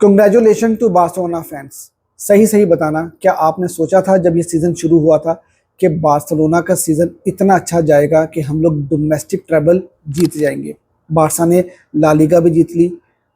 Congratulation to Barcelona fans. सही सही बताना, क्या आपने सोचा था जब ये सीज़न शुरू हुआ था कि बार्सिलोना का सीज़न इतना अच्छा जाएगा कि हम लोग डोमेस्टिक ट्रेबल जीत जाएंगे। बारसा ने ला लीगा भी जीत ली,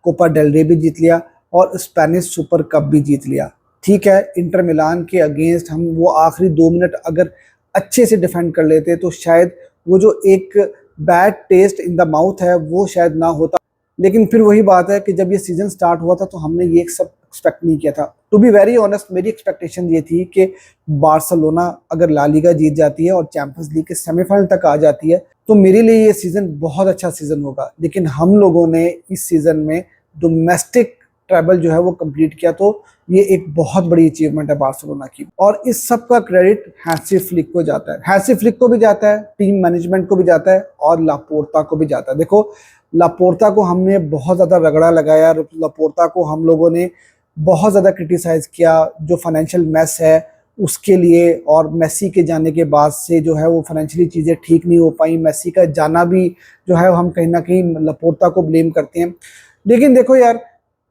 कोपा डेल रे भी जीत लिया और स्पेनिश सुपर कप भी जीत लिया। ठीक है, इंटर मिलान के अगेंस्ट हम वो आखिरी 2 मिनट अगर अच्छे से डिफेंड कर लेते तो शायद वो जो एक bad taste in the mouth है वो शायद ना होता। लेकिन फिर वही बात है कि जब ये सीजन स्टार्ट हुआ था तो हमने ये सब एक्सपेक्ट नहीं किया था। टू बी वेरी ऑनेस्ट, मेरी एक्सपेक्टेशन ये थी कि बार्सिलोना अगर ला लीगा जीत जाती है और चैंपियंस लीग के सेमीफाइनल तक आ जाती है तो मेरे लिए ये सीजन बहुत अच्छा सीजन होगा। लेकिन हम लोगों ने इस सीजन में डोमेस्टिक ट्रैवल जो है वो कंप्लीट किया, तो ये एक बहुत बड़ी अचीवमेंट है बार्सिलोना की। और इस सब का क्रेडिट हैंसी फ्लिक को जाता है, हैंसी फ्लिक को भी जाता है, टीम मैनेजमेंट को भी जाता है और लापोर्ता को भी जाता है। देखो, लापोर्ता को हमने बहुत ज़्यादा रगड़ा लगाया, लापोर्ता को हम लोगों ने बहुत ज़्यादा क्रिटिसाइज़ किया जो फाइनेंशियल मैस है उसके लिए। और मेसी के जाने के बाद से जो है वो फाइनेंशियली चीज़ें ठीक नहीं हो पाई। मेसी का जाना भी जो है हम कहीं ना कहीं लापोर्ता को ब्लेम करते हैं। लेकिन देखो यार,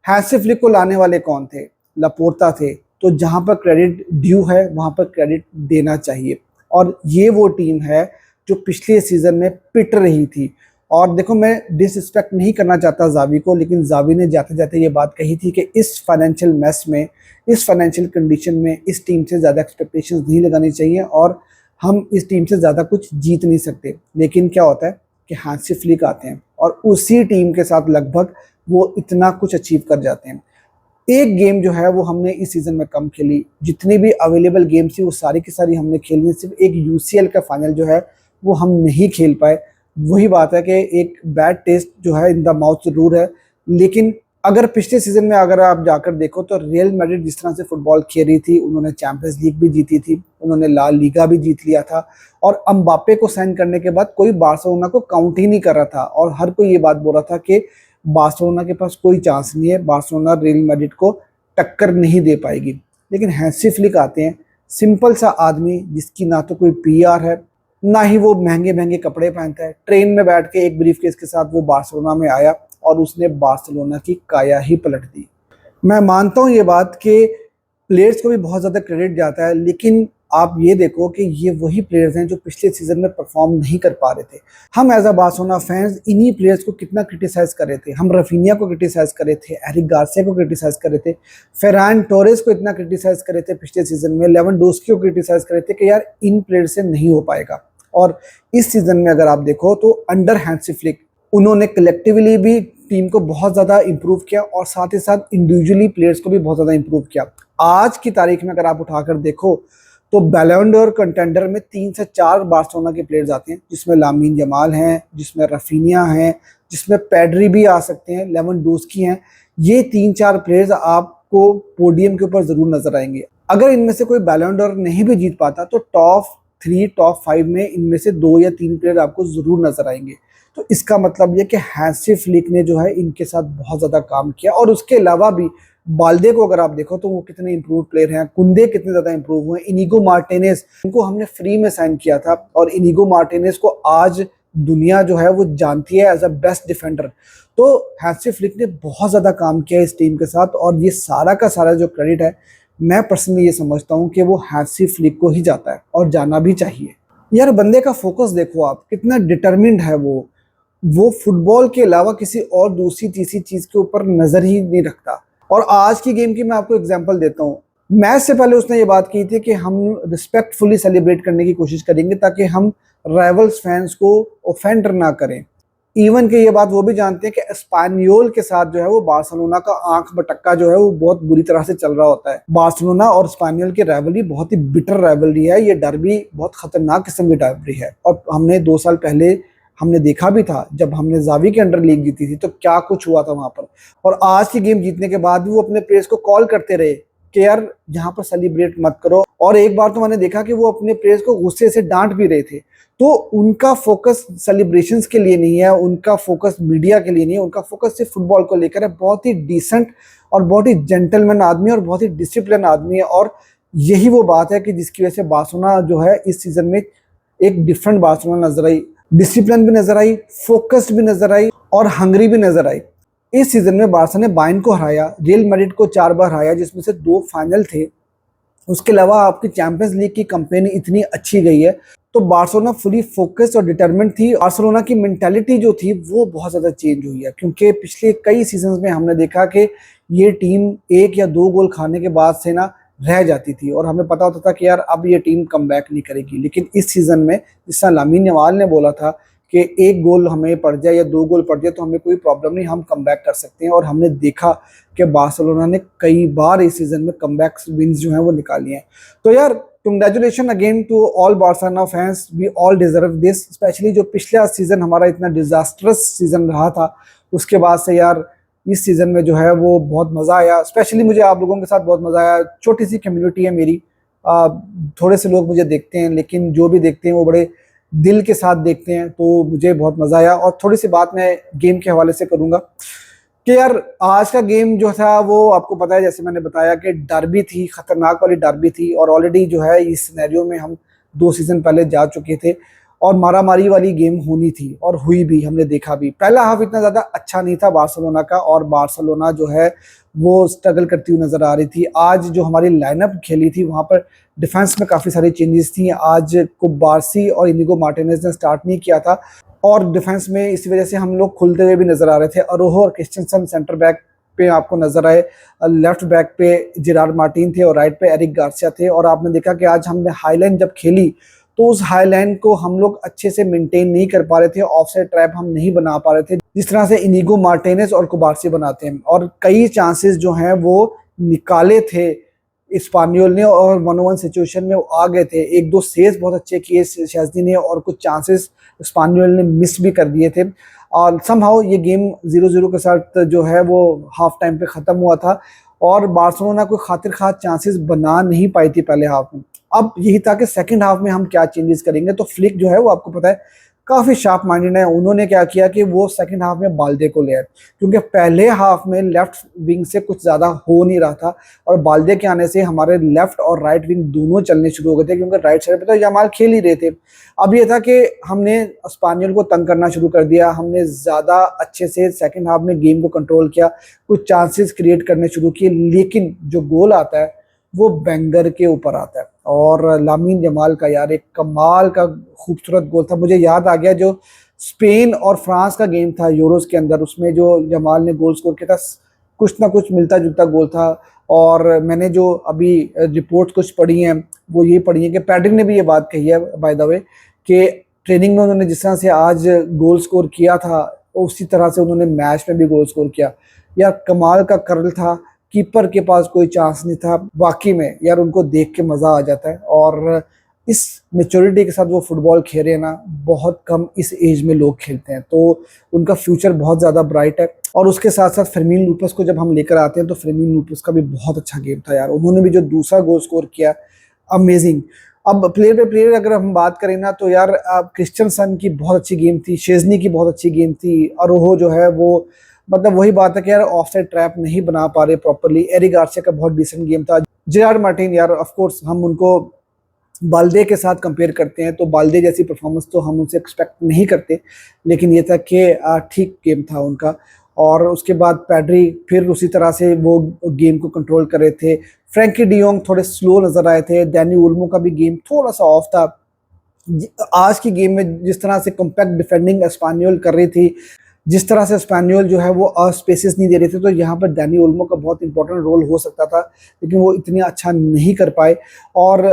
हैंसी फ्लिक को लाने वाले कौन थे? लापोर्ता थे। तो जहाँ पर क्रेडिट ड्यू है वहाँ पर क्रेडिट देना चाहिए। और ये वो टीम है जो पिछले सीज़न में पिट रही थी। और देखो, मैं डिसरिस्पेक्ट नहीं करना चाहता जावी को, लेकिन जावी ने जाते जाते ये बात कही थी कि इस फाइनेंशियल मैस में, इस फाइनेंशियल कंडीशन में इस टीम से ज़्यादा एक्सपेक्टेशंस नहीं लगानी चाहिए और हम इस टीम से ज़्यादा कुछ जीत नहीं सकते। लेकिन क्या होता है कि हैंसी फ्लिक आते हैं और उसी टीम के साथ लगभग वो इतना कुछ अचीव कर जाते हैं। एक गेम जो है वो हमने इस सीज़न में कम खेली, जितनी भी अवेलेबल गेम्स थी वो सारी की सारी हमने खेली। सिर्फ एक यूसीएल का फाइनल जो है वो हम नहीं खेल पाए। वही बात है कि एक बैड टेस्ट जो है इन द माउथ जरूर है। लेकिन अगर पिछले सीजन में अगर आप जाकर देखो तो रियल मैड्रिड जिस तरह से फुटबॉल खेल रही थी, उन्होंने चैंपियंस लीग भी जीती थी, उन्होंने ला लीगा भी जीत लिया था और अम्बापे को साइन करने के बाद कोई बार्सिलोना को काउंट ही नहीं कर रहा था और हर कोई ये बात बोल रहा था कि बार्सिलोना के पास कोई चांस नहीं है, बार्सिलोना रियल मैड्रिड को टक्कर नहीं दे पाएगी। लेकिन हैंसी फ्लिक आते हैं, सिंपल सा आदमी जिसकी ना तो कोई पीआर है ना ही वो महंगे महंगे कपड़े पहनता है। ट्रेन में बैठ के एक ब्रीफकेस के साथ वो बार्सिलोना में आया और उसने बार्सिलोना की काया ही पलट दी। मैं मानता हूँ ये बात कि प्लेयर्स को भी बहुत ज़्यादा क्रेडिट जाता है, लेकिन आप ये देखो कि ये वही प्लेयर्स हैं जो पिछले सीजन में परफॉर्म नहीं कर पा रहे थे। हम एज अ बार्सिलोना फैंस इन्हीं प्लेयर्स को कितना क्रिटिसाइज कर रहे थे। हम रफीनिया को क्रिटिसाइज कर रहे थे, एरिक गार्सिया को क्रिटिसाइज कर रहे थे, फेरान टोरेस को इतना क्रिटिसाइज कर रहे थे पिछले सीजन में, लेवेंडोस्की को क्रिटिसाइज कर रहे थे कि यार इन प्लेयर से नहीं हो पाएगा। और इस सीजन में अगर आप देखो तो अंडर हैंसी फ्लिक उन्होंने कलेक्टिवली भी टीम को बहुत ज़्यादा इंप्रूव किया और साथ ही साथ इंडिविजुअली प्लेयर्स को भी बहुत ज़्यादा इंप्रूव किया। आज की तारीख में अगर आप उठाकर देखो तो बैलन डोर कंटेंडर में 3 से 4 बार्सिलोना के प्लेयर्स आते हैं, जिसमें लामीन जमाल हैं, जिसमें रफीनिया हैं, जिसमें पेड्री भी आ सकते हैं, लेवेंडोस्की हैं। ये 3-4 प्लेयर्स आपको पोडियम के ऊपर ज़रूर नजर आएंगे। अगर इनमें से कोई बैलन डोर नहीं भी जीत पाता तो टॉप 3 टॉप 5 में इनमें से 2 या 3 प्लेयर आपको ज़रूर नजर आएंगे। तो इसका मतलब ये कि हैंसी फ्लिक ने जो है इनके साथ बहुत ज़्यादा काम किया। और उसके अलावा भी बाल्दे को अगर आप देखो तो वो कितने इंप्रूव प्लेयर हैं, कुंदे कितने ज़्यादा इंप्रूव हुए, इनिगो मार्टिनेज, इनको हमने फ्री में साइन किया था और इनिगो मार्टिनेज को आज दुनिया जो है वो जानती है एज अ बेस्ट डिफेंडर। तो हैंसी फ्लिक ने बहुत ज़्यादा काम किया इस टीम के साथ और ये सारा का सारा जो क्रेडिट है मैं पर्सनली ये समझता हूँ कि वो हैंसी फ्लिक को ही जाता है और जाना भी चाहिए। यार बंदे का फोकस देखो आप, कितना डिटरमिन्ड है वो फुटबॉल के अलावा किसी और दूसरी तीसरी चीज़ के ऊपर नज़र ही नहीं रखता। और आज की गेम की मैं आपको एग्जांपल देता हूँ। मैच से पहले उसने ये बात की थी कि हम रिस्पेक्टफुली सेलिब्रेट करने की कोशिश करेंगे ताकि हम राइवल्स फैंस को ऑफेंड ना करें। इवन के ये बात वो भी जानते हैं कि स्पेनियोल के साथ जो है वो बार्सिलोना का आंख बटक्का जो है वो बहुत बुरी तरह से चल रहा होता है। बार्सिलोना और स्पेनियोल की राइवलरी बहुत ही बिटर राइवलरी है, ये डर्बी बहुत खतरनाक किस्म की डर्बी है। और हमने 2 साल पहले हमने देखा भी था जब हमने जावी के अंडर लीग जीती थी तो क्या कुछ हुआ था वहां पर। और आज की गेम जीतने के बाद भी वो अपने प्लेयर्स को कॉल करते रहे कि यार यहाँ पर सेलिब्रेट मत करो। और एक बार तो मैंने देखा कि वो अपने प्लेयर्स को गुस्से से डांट भी रहे थे। तो उनका फोकस सेलिब्रेशंस के लिए नहीं है, उनका फोकस मीडिया के लिए नहीं है, उनका फोकस सिर्फ फुटबॉल को लेकर है। बहुत ही डिसेंट और बहुत ही जेंटलमैन आदमी और बहुत ही डिसिप्लिन आदमी है। और यही वो बात है कि जिसकी वजह से बार्सिलोना जो है इस सीजन में एक डिफरेंट बार्सिलोना नजर आई, डिसिप्लिन भी नजर आई, फोकस्ड भी नजर आई और हंगरी भी नजर आई। इस सीजन में बार्सा ने बायर्न को हराया, रियल मैड्रिड को 4 बार हराया जिसमें से 2 फाइनल थे। उसके अलावा आपकी चैंपियंस लीग की कंपेनी इतनी अच्छी गई है, तो बार्सिलोना फुली फोकस्ड और डिटरमिन्ड थी। बार्सिलोना की मेंटालिटी जो थी वो बहुत ज़्यादा चेंज हुई है, क्योंकि पिछले कई सीजन्स में हमने देखा कि ये टीम 1 या 2 गोल खाने के बाद से ना रह जाती थी और हमें पता होता था कि यार अब ये टीम कम बैक नहीं करेगी। लेकिन इस सीज़न में जिस तरह लामीन यमाल ने बोला था कि 1 गोल हमें पड़ जाए या 2 गोल पड़ जाए तो हमें कोई प्रॉब्लम नहीं, हम कम बैक कर सकते हैं। और हमने देखा कि बार्सिलोना ने कई बार इस सीज़न में कमबैक विंस जो हैं वो निकाली हैं। तो यार congratulation again to all Barcelona fans, we all deserve this. Specially जो पिछला सीज़न हमारा इतना डिजास्टरस सीज़न रहा था, उसके बाद से यार इस सीज़न में जो है वो बहुत मज़ा आया। स्पेशली मुझे आप लोगों के साथ बहुत मज़ा आया। छोटी सी कम्युनिटी है मेरी, थोड़े से लोग मुझे देखते हैं, लेकिन जो भी देखते हैं वो बड़े दिल के साथ देखते हैं, तो मुझे बहुत मज़ा आया। और थोड़ी सी बात मैं गेम के हवाले से करूँगा कि यार आज का गेम जो था वो आपको पता है, जैसे मैंने बताया कि डर्बी थी, खतरनाक वाली डर्बी थी। और ऑलरेडी जो है इस सिनेरियो में हम 2 सीज़न पहले जा चुके थे और मारामारी वाली गेम होनी थी और हुई भी, हमने देखा भी। पहला हाफ इतना ज़्यादा अच्छा नहीं था बार्सिलोना का, और बार्सिलोना जो है वो स्ट्रगल करती हुई नज़र आ रही थी। आज जो हमारी लाइनअप खेली थी वहाँ पर डिफेंस में काफ़ी सारी चेंजेस थी। आज कुबार्सी और इनिगो मार्टिनेज ने स्टार्ट नहीं किया था और डिफेंस में इसी वजह से हम लोग खुलते हुए भी नजर आ रहे थे। अरोहो और क्रिस्टियनसन सेंटर बैक पे आपको नजर आए, लेफ्ट बैक पे जेरार्ड मार्टिन थे और राइट पे एरिक गार्सिया थे। और आपने देखा कि आज हमने हाईलाइन जब खेली तो उस हाईलाइन को हम लोग अच्छे से मेंटेन नहीं कर पा रहे थे, ऑफसाइड ट्रैप हम नहीं बना पा रहे थे जिस तरह से इनिगो मार्टिनेज और कुबार्सी बनाते हैं। और कई चांसेस जो हैं वो निकाले थे स्पानियोल ने और 1-on-1 सिचुएशन में वो आ गए थे। 1-2 सेव्स बहुत अच्छे किए शेज़नी ने और कुछ चांसेस स्पानियोल ने मिस भी कर दिए थे। और समहाउ ये गेम 0-0 के साथ जो है वो हाफ टाइम पे ख़त्म हुआ था और बार्सिलोना कोई खातिर खास चांसेस बना नहीं पाई थी पहले हाफ में। अब यही था कि सेकंड हाफ में हम क्या चेंजेस करेंगे। तो फ्लिक जो है वो आपको पता है काफ़ी शार्प माइंडेड है। उन्होंने क्या किया कि वो सेकंड हाफ में बाल्दे को ले आए, क्योंकि पहले हाफ में लेफ्ट विंग से कुछ ज़्यादा हो नहीं रहा था और बाल्दे के आने से हमारे लेफ्ट और राइट विंग दोनों चलने शुरू हो गए थे, क्योंकि राइट साइड पे तो यमाल खेल ही रहे थे। अब ये था कि हमने स्पानियल को तंग करना शुरू कर दिया, हमने ज़्यादा अच्छे से सेकेंड हाफ में गेम को कंट्रोल किया, कुछ चांसेस क्रिएट करने शुरू किए। लेकिन जो गोल आता है वो बैंगर के ऊपर आता है और लामीन यमाल का यार एक कमाल का खूबसूरत गोल था। मुझे याद आ गया जो स्पेन और फ्रांस का गेम था यूरोस के अंदर, उसमें जो यमाल ने गोल स्कोर किया था, कुछ ना कुछ मिलता जुलता गोल था। और मैंने जो अभी रिपोर्ट कुछ पढ़ी हैं वो ये पढ़ी है कि पैड्रिक ने भी ये बात कही है बाय द वे कि ट्रेनिंग में उन्होंने जिस तरह से आज गोल स्कोर किया था उसी तरह से उन्होंने मैच में भी गोल स्कोर किया। यार कमाल का कर्ल था, कीपर के पास कोई चांस नहीं था। वाकई में यार उनको देख के मज़ा आ जाता है और इस मेच्योरिटी के साथ वो फुटबॉल खेल रहे हैं ना, बहुत कम इस एज में लोग खेलते हैं, तो उनका फ्यूचर बहुत ज़्यादा ब्राइट है। और उसके साथ साथ फर्मीन लूपस को जब हम लेकर आते हैं तो फर्मीन लूपस का भी बहुत अच्छा गेम था यार, उन्होंने भी जो दूसरा गोल स्कोर किया अमेजिंग। अब प्लेयर पे प्लेयर अगर हम बात करें ना तो यार क्रिस्टियनसन की बहुत अच्छी गेम थी, शेज़नी की बहुत अच्छी गेम थी, अरोहो जो है वो मतलब वही बात है कि यार ऑफसाइड ट्रैप नहीं बना पा रहे प्रॉपर्ली। एरिक गार्सिया का बहुत डिसेंट गेम था। जेरार्ड मार्टिन यार ऑफ कोर्स हम उनको बाल्दे के साथ कंपेयर करते हैं तो बाल्दे जैसी परफॉर्मेंस तो हम उनसे एक्सपेक्ट नहीं करते, लेकिन ये था कि ठीक गेम था उनका। और उसके बाद पैड्री फिर उसी तरह से वो गेम को कंट्रोल कर रहे थे। फ्रैंकी डियोंग थोड़े स्लो नज़र आए थे। डैनी ओल्मो का भी गेम थोड़ा सा ऑफ था। आज की गेम में जिस तरह से कॉम्पैक्ट डिफेंडिंग स्पेनियोल कर रही थी, जिस तरह से स्पेनियोल जो है वो स्पेसेस नहीं दे रहे थे, तो यहाँ पर डैनी ओल्मो का बहुत इंपॉर्टेंट रोल हो सकता था, लेकिन वो इतनी अच्छा नहीं कर पाए। और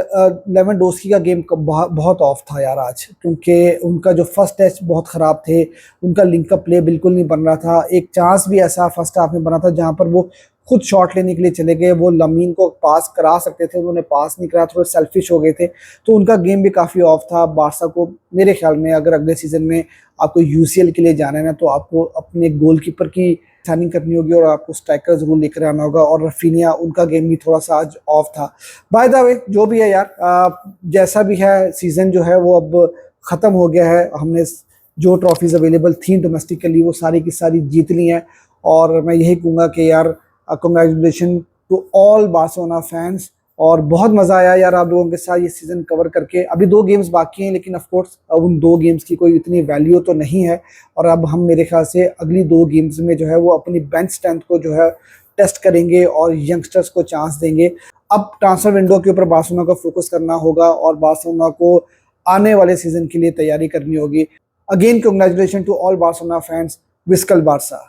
लेवेंडोस्की का गेम बहुत ऑफ था यार आज, क्योंकि उनका जो फर्स्ट टच बहुत ख़राब थे, उनका लिंकअप प्ले बिल्कुल नहीं बन रहा था। एक चांस भी ऐसा फर्स्ट हाफ में बना था जहाँ पर वो खुद शॉट लेने के लिए चले गए, वो लामीन को पास करा सकते थे, उन्होंने पास नहीं करा, थोड़े सेल्फिश हो गए थे, तो उनका गेम भी काफ़ी ऑफ था। बार्सा को मेरे ख्याल में अगर अगले सीज़न में आपको यूसीएल के लिए जाना है ना तो आपको अपने गोलकीपर की साइनिंग करनी होगी और आपको स्ट्राइकर जरूर लेकर आना होगा। और रफीनिया उनका गेम भी थोड़ा सा आज ऑफ था। बाय द वे जो भी है यार, जैसा भी है सीज़न जो है वो अब ख़त्म हो गया है। हमने जो ट्रॉफीज़ अवेलेबल थी डोमेस्टिकली वो सारी की सारी जीत ली हैं और मैं यही कहूँगा कि यार congratulation to all Barcelona fans और बहुत मज़ा आया यार आप लोगों के साथ ये सीज़न कवर करके। अभी 2 गेम्स बाकी हैं, लेकिन ऑफ कोर्स अब उन 2 गेम्स की कोई इतनी वैल्यू तो नहीं है, और अब हम मेरे ख्याल से अगली 2 गेम्स में जो है वो अपनी बेंच स्ट्रेंथ को जो है टेस्ट करेंगे और यंगस्टर्स को चांस देंगे। अब ट्रांसफर विंडो के ऊपर बार्सिलोना को फोकस करना होगा और बार्सिलोना को आने वाले सीजन के लिए तैयारी करनी होगी। Again congratulation to all Barcelona fans, visca Barca.